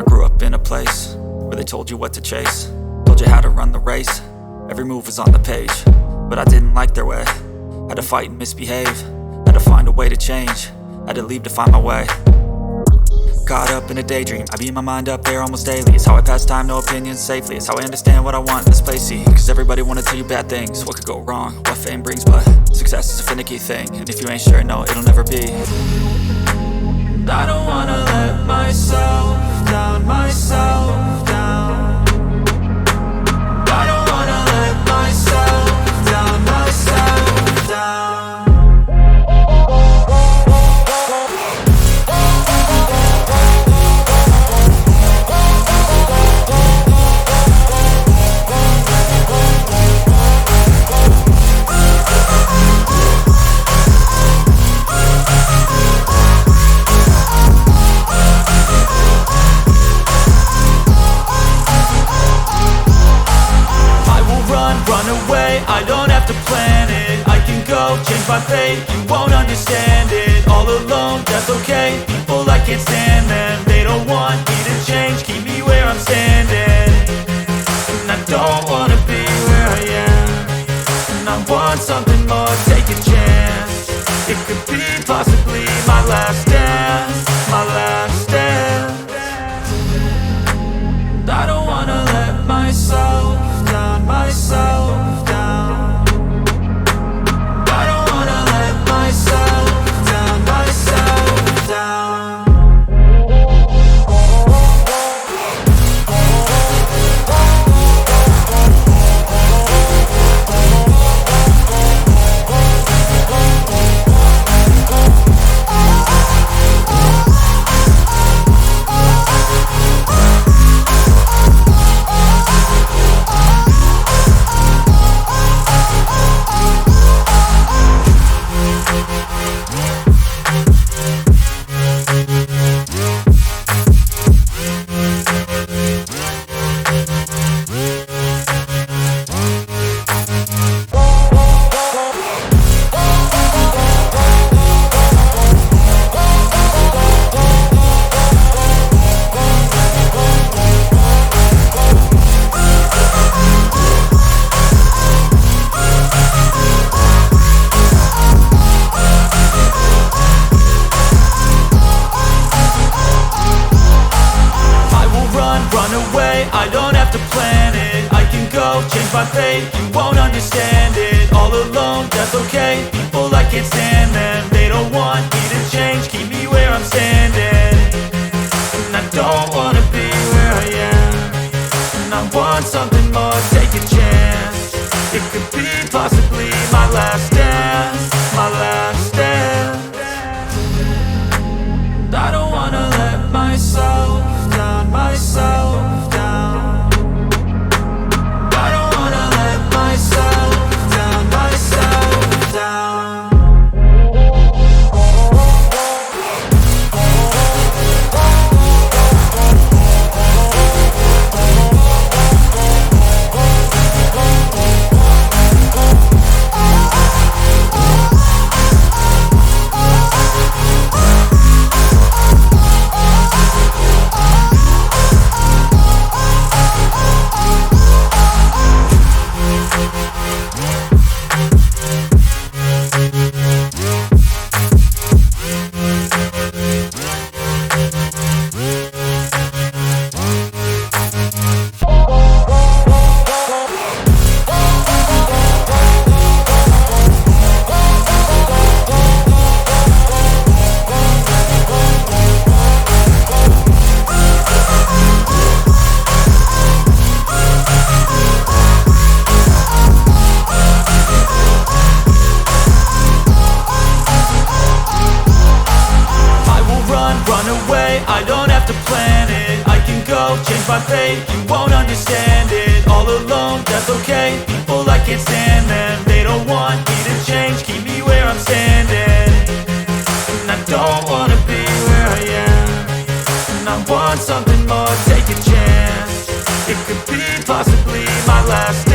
grew up in a place where they told you what to chase, told you how to run the race. Every move was on the page, but I didn't like their way. Had to fight and misbehave, had to find a way to change, had to leave to find my way. Caught up in a daydream, I beat my mind up there almost daily. It's how I pass time, no opinions safely. It's how I understand what I want in this place, see. Cause everybody wanna tell you bad things, what could go wrong, what fame brings. But success is a finicky thing, and if you ain't sure, no, it'll never be. I don't wanna let myself down, myself down. I don't wanna let myself down, myself down. Run away, I don't have to plan it. I can go, change my fate, you won't understand it. All alone, that's okay, people I can't stand them. They don't want me to change, keep me where I'm standing. And I don't wanna be where I am, and I want something more, take a chance. It could be possibly my last dance, my last dance. I don't wanna let myself down, myself down. I don't wanna let myself down, myself down. I don't have to plan it, I can go, change my fate, you won't understand it. All alone, that's okay, people I can't stand them. They don't want me to change, keep me where I'm standing. And I don't wanna be where I am, and I want something more, take a chance. It could be possibly my last dance, my last dance. I don't wanna let myself down, myself down. I don't wanna let myself down, myself down. I don't have to plan it, I can go, change my fate, you won't understand it. All alone, that's okay, people I can't stand them. They don't want me to change, keep me where I'm standing. And I don't wanna be where I am, and I want something more, take a chance. It could be possible. last day.